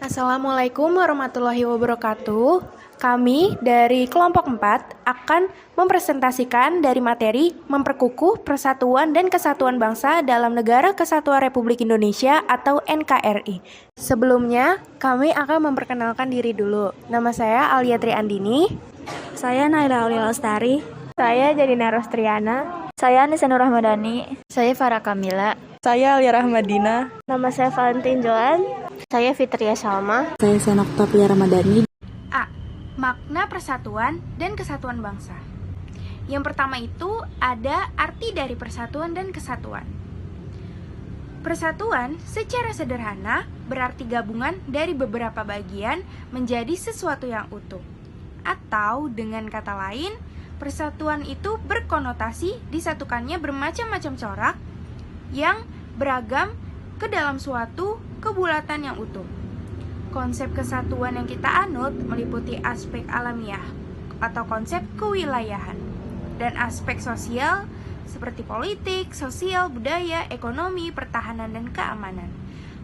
Assalamualaikum warahmatullahi wabarakatuh. Kami dari kelompok 4 akan mempresentasikan dari materi memperkukuh persatuan dan kesatuan bangsa dalam Negara Kesatuan Republik Indonesia atau NKRI. Sebelumnya, kami akan memperkenalkan diri dulu. Nama saya Aliatri Andini. Saya Naila Aulia Lestari. Saya Jadina Rostriana. Saya Nisanur Rahmadani. Saya Farah Kamila. Saya Alia Rahmadina. Nama saya Valentin Joan. Saya Fitria Salma. Saya Senokta Ramadhani. A. Makna persatuan dan kesatuan bangsa. Yang pertama itu ada arti dari persatuan dan kesatuan. Persatuan secara sederhana berarti gabungan dari beberapa bagian menjadi sesuatu yang utuh. Atau dengan kata lain, persatuan itu berkonotasi disatukannya bermacam-macam corak yang beragam ke dalam suatu kebulatan yang utuh. Konsep kesatuan yang kita anut meliputi aspek alamiah atau konsep kewilayahan dan aspek sosial seperti politik, sosial, budaya, ekonomi, pertahanan, dan keamanan.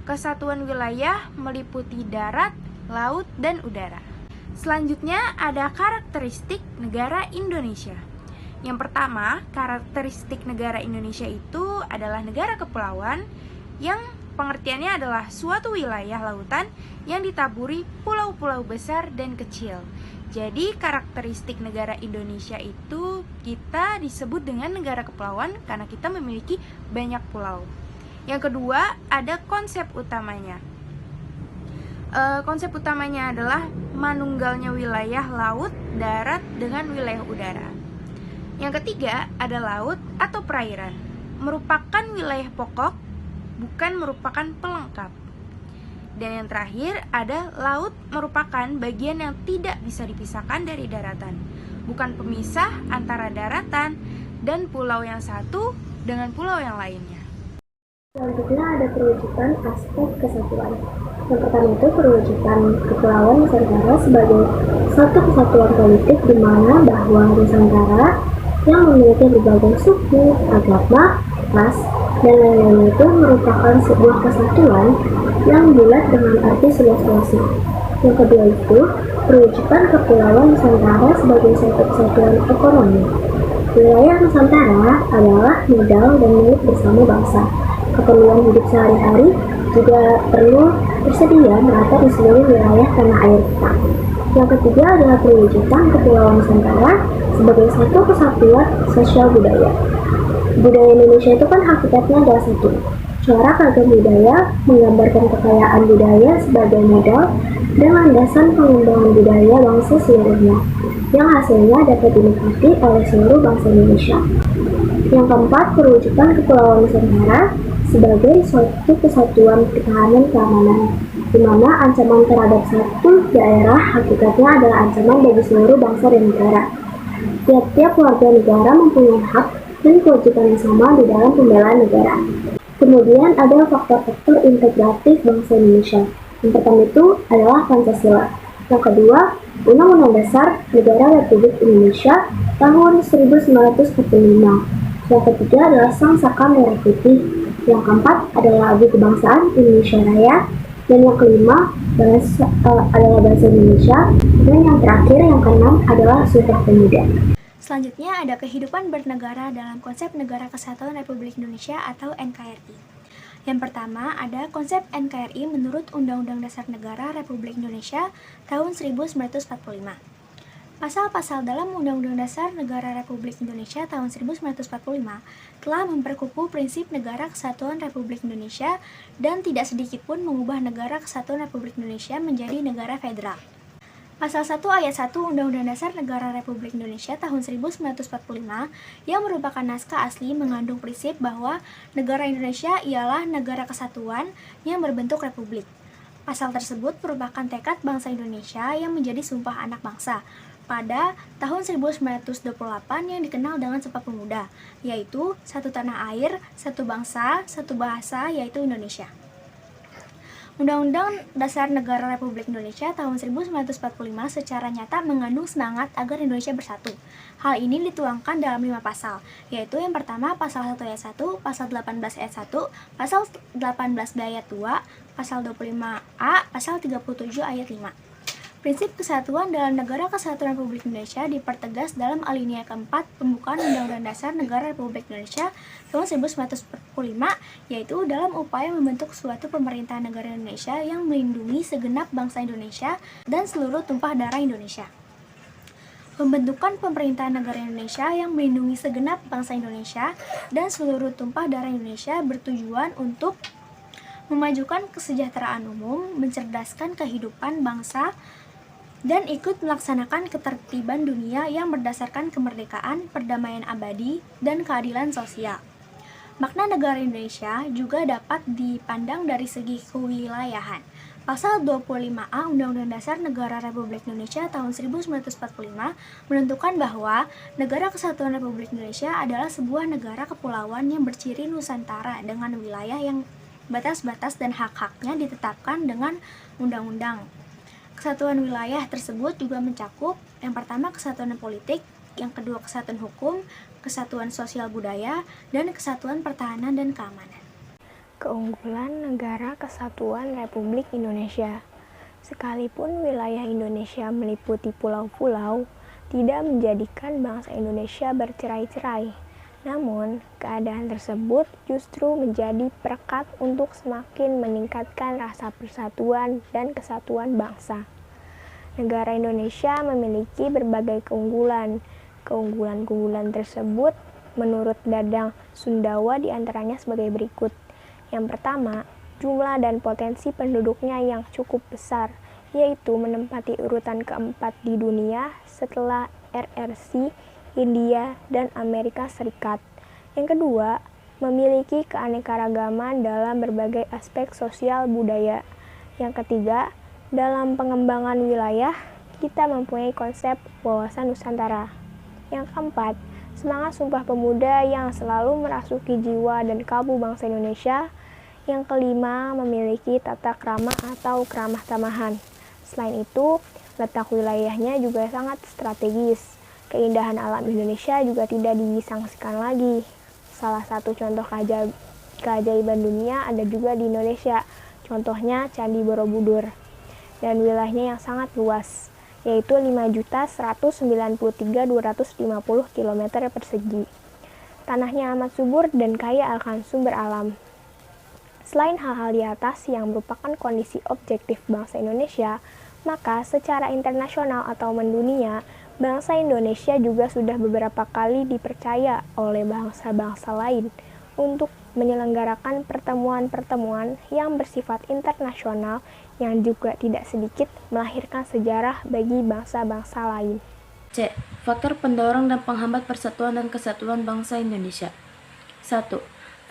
Kesatuan wilayah meliputi darat, laut, dan udara. Selanjutnya ada karakteristik negara Indonesia. Yang pertama, karakteristik negara Indonesia itu adalah negara kepulauan yang pengertiannya adalah suatu wilayah lautan yang ditaburi pulau-pulau besar dan kecil. Jadi karakteristik negara Indonesia itu kita disebut dengan negara kepulauan karena kita memiliki banyak pulau. Yang kedua ada konsep utamanya. Konsep utamanya adalah manunggalnya wilayah laut, darat dengan wilayah udara. Yang ketiga ada laut atau perairan, merupakan wilayah pokok, bukan merupakan pelengkap. Dan yang terakhir ada laut merupakan bagian yang tidak bisa dipisahkan dari daratan, bukan pemisah antara daratan dan pulau yang satu dengan pulau yang lainnya. Selanjutnya ada perwujudan aspek kesatuan. Yang pertama itu perwujudan kepulauan Nusantara sebagai satu kesatuan politik di mana bahwa Nusantara yang memiliki berbagai suku, agama, ras, dan lain-lain itu merupakan sebuah kesatuan yang bulat dengan arti seluas-luasnya. Yang kedua itu perwujudan kepulauan Nusantara sebagai satu kesatuan ekonomi. Wilayah Nusantara adalah modal dan milik bersama bangsa. Keperluan hidup sehari-hari juga perlu tersedia merata di seluruh wilayah tanah air kita. Yang ketiga adalah perwujudan kepulauan Nusantara sebagai satu kesatuan sosial budaya. Budaya Indonesia itu kan hakikatnya adalah satu. Corak ragam budaya menggambarkan kekayaan budaya sebagai modal dan landasan pengembangan budaya bangsa seluruhnya, yang hasilnya dapat dinikmati oleh seluruh bangsa Indonesia. Yang keempat, perwujudan kepulauan Nusantara sebagai suatu kesatuan pertahanan keamanan, di mana ancaman terhadap satu daerah hakikatnya adalah ancaman bagi seluruh bangsa dan negara. Tiap-tiap warga negara mempunyai hak dan kewajiban yang sama di dalam pembelaan negara. Kemudian ada faktor-faktor integratif bangsa Indonesia. Yang pertama itu adalah Pancasila. Yang kedua, Undang-Undang Dasar Negara Republik Indonesia tahun 1945. Yang ketiga adalah Sang Saka Merah Putih. Yang keempat adalah Lagu Kebangsaan Indonesia Raya. Dan yang kelima adalah bahasa Indonesia. Dan yang terakhir, yang keenam adalah Sumpah Pemuda. Selanjutnya ada kehidupan bernegara dalam konsep Negara Kesatuan Republik Indonesia atau NKRI. Yang pertama ada konsep NKRI menurut Undang-Undang Dasar Negara Republik Indonesia tahun 1945. Pasal-pasal dalam Undang-Undang Dasar Negara Republik Indonesia tahun 1945 telah memperkukuh prinsip Negara Kesatuan Republik Indonesia dan tidak sedikit pun mengubah Negara Kesatuan Republik Indonesia menjadi negara federal. Pasal 1 ayat 1 Undang-Undang Dasar Negara Republik Indonesia tahun 1945 yang merupakan naskah asli mengandung prinsip bahwa negara Indonesia ialah negara kesatuan yang berbentuk republik. Pasal tersebut merupakan tekad bangsa Indonesia yang menjadi sumpah anak bangsa pada tahun 1928 yang dikenal dengan Sumpah Pemuda, yaitu satu tanah air, satu bangsa, satu bahasa, yaitu Indonesia. Undang-Undang Dasar Negara Republik Indonesia tahun 1945 secara nyata mengandung semangat agar Indonesia bersatu. Hal ini dituangkan dalam 5 pasal, yaitu yang pertama pasal 1 ayat 1, pasal 18 ayat 1, pasal 18b ayat 2, pasal 25A, pasal 37 ayat 5. Prinsip kesatuan dalam Negara Kesatuan Republik Indonesia dipertegas dalam alinea keempat pembukaan Undang-Undang Dasar Negara Republik Indonesia tahun 1945, yaitu dalam upaya membentuk suatu pemerintahan negara Indonesia yang melindungi segenap bangsa Indonesia dan seluruh tumpah darah Indonesia. Pembentukan pemerintahan negara Indonesia yang melindungi segenap bangsa Indonesia dan seluruh tumpah darah Indonesia bertujuan untuk memajukan kesejahteraan umum, mencerdaskan kehidupan bangsa, dan ikut melaksanakan ketertiban dunia yang berdasarkan kemerdekaan, perdamaian abadi, dan keadilan sosial. Makna negara Indonesia juga dapat dipandang dari segi kewilayahan. Pasal 25A Undang-Undang Dasar Negara Republik Indonesia tahun 1945 menentukan bahwa Negara Kesatuan Republik Indonesia adalah sebuah negara kepulauan yang berciri Nusantara dengan wilayah yang batas-batas dan hak-haknya ditetapkan dengan undang-undang. Kesatuan wilayah tersebut juga mencakup yang pertama kesatuan politik, yang kedua kesatuan hukum, kesatuan sosial budaya, dan kesatuan pertahanan dan keamanan. Keunggulan Negara Kesatuan Republik Indonesia. Sekalipun wilayah Indonesia meliputi pulau-pulau, tidak menjadikan bangsa Indonesia bercerai-cerai. Namun, keadaan tersebut justru menjadi perekat untuk semakin meningkatkan rasa persatuan dan kesatuan bangsa. Negara Indonesia memiliki berbagai keunggulan. Keunggulan-keunggulan tersebut menurut Dadang Sundawa diantaranya sebagai berikut. Yang pertama, jumlah dan potensi penduduknya yang cukup besar, yaitu menempati urutan keempat di dunia setelah RRC, India, dan Amerika Serikat. Yang kedua, memiliki keanekaragaman dalam berbagai aspek sosial budaya. Yang ketiga, dalam pengembangan wilayah, kita mempunyai konsep wawasan Nusantara. Yang keempat, semangat Sumpah Pemuda yang selalu merasuki jiwa dan kalbu bangsa Indonesia. Yang kelima, memiliki tata krama atau keramah tamahan. Selain itu, letak wilayahnya juga sangat strategis. Keindahan alam Indonesia juga tidak disangsikan lagi. Salah satu contoh keajaiban dunia ada juga di Indonesia. Contohnya Candi Borobudur. Dan wilayahnya yang sangat luas, yaitu 5.193.250 km persegi. Tanahnya amat subur dan kaya akan sumber alam. Selain hal-hal di atas yang merupakan kondisi objektif bangsa Indonesia, maka secara internasional atau mendunia, bangsa Indonesia juga sudah beberapa kali dipercaya oleh bangsa-bangsa lain untuk menyelenggarakan pertemuan-pertemuan yang bersifat internasional yang juga tidak sedikit melahirkan sejarah bagi bangsa-bangsa lain. C. Faktor pendorong dan penghambat persatuan dan kesatuan bangsa Indonesia. 1.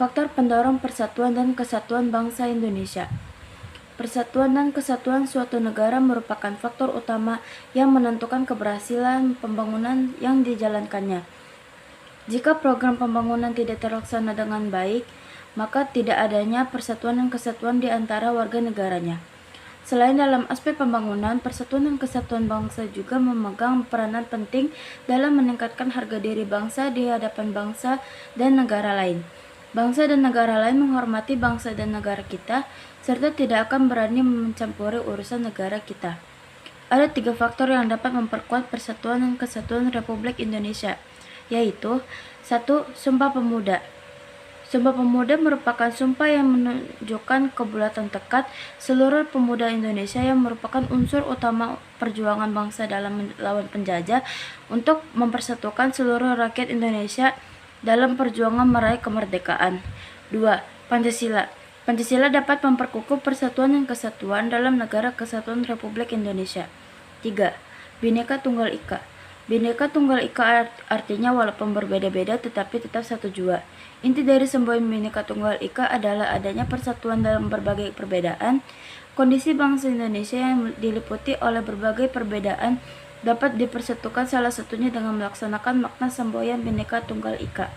Faktor pendorong persatuan dan kesatuan bangsa Indonesia. Persatuan dan kesatuan suatu negara merupakan faktor utama yang menentukan keberhasilan pembangunan yang dijalankannya. Jika program pembangunan tidak terlaksana dengan baik, maka tidak adanya persatuan dan kesatuan di antara warga negaranya. Selain dalam aspek pembangunan, persatuan dan kesatuan bangsa juga memegang peranan penting dalam meningkatkan harga diri bangsa di hadapan bangsa dan negara lain. Bangsa dan negara lain menghormati bangsa dan negara kita, serta tidak akan berani mencampuri urusan negara kita. Ada 3 faktor yang dapat memperkuat persatuan dan kesatuan Republik Indonesia, yaitu 1. Sumpah Pemuda. Sumpah Pemuda merupakan sumpah yang menunjukkan kebulatan tekad seluruh pemuda Indonesia yang merupakan unsur utama perjuangan bangsa dalam melawan penjajah untuk mempersatukan seluruh rakyat Indonesia dalam perjuangan meraih kemerdekaan. 2. Pancasila. Pancasila dapat memperkukuh persatuan dan kesatuan dalam Negara Kesatuan Republik Indonesia. 3. Bhinneka Tunggal Ika. Bhinneka Tunggal Ika artinya walaupun berbeda-beda tetapi tetap satu jua. Inti dari semboyan Bhinneka Tunggal Ika adalah adanya persatuan dalam berbagai perbedaan. Kondisi bangsa Indonesia yang diliputi oleh berbagai perbedaan dapat dipersatukan salah satunya dengan melaksanakan makna semboyan Bhinneka Tunggal Ika.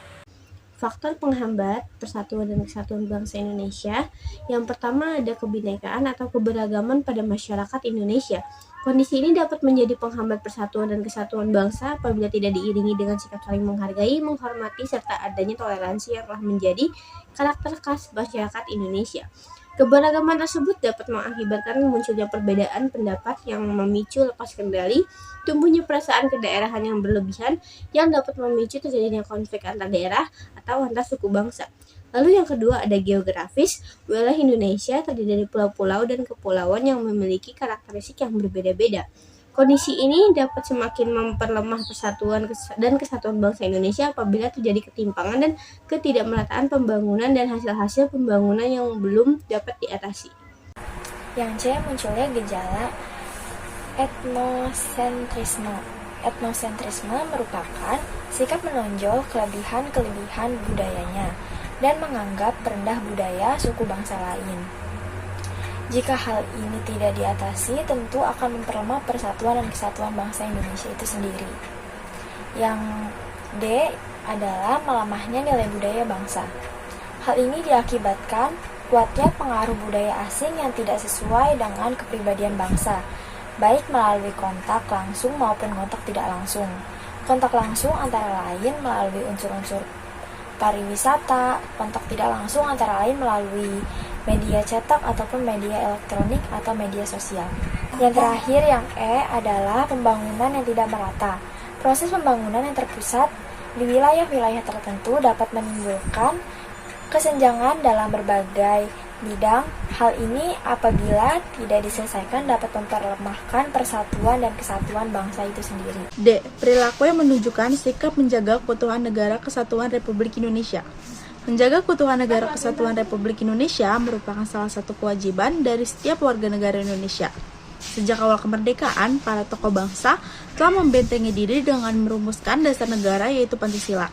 faktor penghambat persatuan dan kesatuan bangsa Indonesia. Yang pertama ada kebinekaan atau keberagaman pada masyarakat Indonesia. Kondisi ini dapat menjadi penghambat persatuan dan kesatuan bangsa apabila tidak diiringi dengan sikap saling menghargai, menghormati, serta adanya toleransi yang telah menjadi karakter khas masyarakat Indonesia. Keberagaman tersebut dapat mengakibatkan munculnya perbedaan pendapat yang memicu lepas kendali, tumbuhnya perasaan kedaerahan yang berlebihan yang dapat memicu terjadinya konflik antar daerah atau antar suku bangsa. Lalu yang kedua ada geografis. Wilayah Indonesia terdiri dari pulau-pulau dan kepulauan yang memiliki karakteristik yang berbeda-beda. Kondisi ini dapat semakin memperlemah persatuan dan kesatuan bangsa Indonesia apabila terjadi ketimpangan dan ketidakmerataan pembangunan dan hasil-hasil pembangunan yang belum dapat diatasi. Yang C, munculnya gejala etnosentrisme. Etnosentrisme merupakan sikap menonjol kelebihan-kelebihan budayanya dan menganggap rendah budaya suku bangsa lain. Jika hal ini tidak diatasi, tentu akan memperlemah persatuan dan kesatuan bangsa Indonesia itu sendiri. Yang D adalah melemahnya nilai budaya bangsa. Hal ini diakibatkan kuatnya pengaruh budaya asing yang tidak sesuai dengan kepribadian bangsa, baik melalui kontak langsung maupun kontak tidak langsung. Kontak langsung antara lain melalui unsur-unsur pariwisata, kontak tidak langsung antara lain melalui media cetak ataupun media elektronik atau media sosial. Yang terakhir yang E adalah pembangunan yang tidak merata. Proses pembangunan yang terpusat di wilayah-wilayah tertentu dapat menimbulkan kesenjangan dalam berbagai bidang. Hal ini apabila tidak diselesaikan dapat memperlemahkan persatuan dan kesatuan bangsa itu sendiri. D. Perilaku yang menunjukkan sikap menjaga keutuhan negara kesatuan Republik Indonesia. Menjaga keutuhan negara kesatuan Republik Indonesia merupakan salah satu kewajiban dari setiap warga negara Indonesia. Sejak awal kemerdekaan, para tokoh bangsa telah membentengi diri dengan merumuskan dasar negara yaitu Pancasila.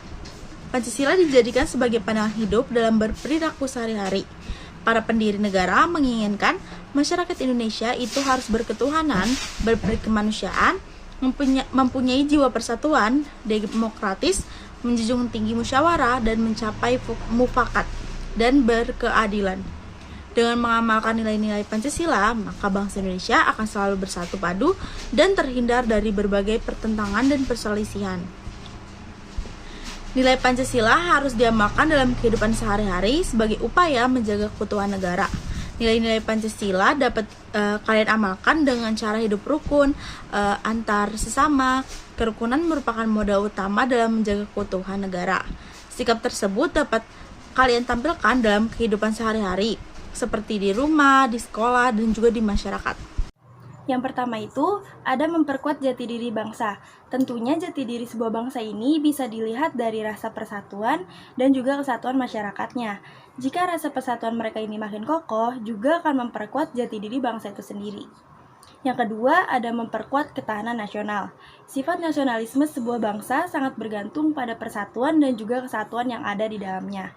Pancasila dijadikan sebagai pandangan hidup dalam berperilaku sehari-hari. Para pendiri negara menginginkan masyarakat Indonesia itu harus berketuhanan, berkemanusiaan, mempunyai jiwa persatuan, demokratis, menjunjung tinggi musyawarah dan mencapai mufakat dan berkeadilan. Dengan mengamalkan nilai-nilai Pancasila, maka bangsa Indonesia akan selalu bersatu padu dan terhindar dari berbagai pertentangan dan perselisihan. Nilai Pancasila harus diamalkan dalam kehidupan sehari-hari sebagai upaya menjaga keutuhan negara. Nilai-nilai Pancasila dapat kalian amalkan dengan cara hidup rukun, antar sesama. Kerukunan merupakan modal utama dalam menjaga keutuhan negara. Sikap tersebut dapat kalian tampilkan dalam kehidupan sehari-hari, seperti di rumah, di sekolah, dan juga di masyarakat. Yang pertama itu ada memperkuat jati diri bangsa. Tentunya jati diri sebuah bangsa ini bisa dilihat dari rasa persatuan dan juga kesatuan masyarakatnya. Jika rasa persatuan mereka ini makin kokoh, juga akan memperkuat jati diri bangsa itu sendiri. Yang kedua ada memperkuat ketahanan nasional. Sifat nasionalisme sebuah bangsa sangat bergantung pada persatuan dan juga kesatuan yang ada di dalamnya.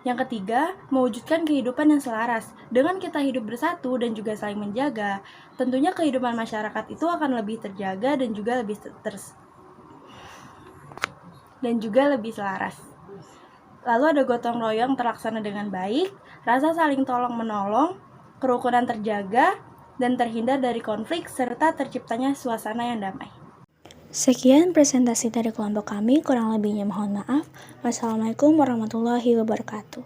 Yang ketiga, mewujudkan kehidupan yang selaras. Dengan kita hidup bersatu dan juga saling menjaga, tentunya kehidupan masyarakat itu akan lebih terjaga dan juga lebih selaras. Lalu ada gotong royong terlaksana dengan baik, rasa saling tolong-menolong, kerukunan terjaga, dan terhindar dari konflik serta terciptanya suasana yang damai. Sekian presentasi dari kelompok kami, kurang lebihnya mohon maaf. Wassalamualaikum warahmatullahi wabarakatuh.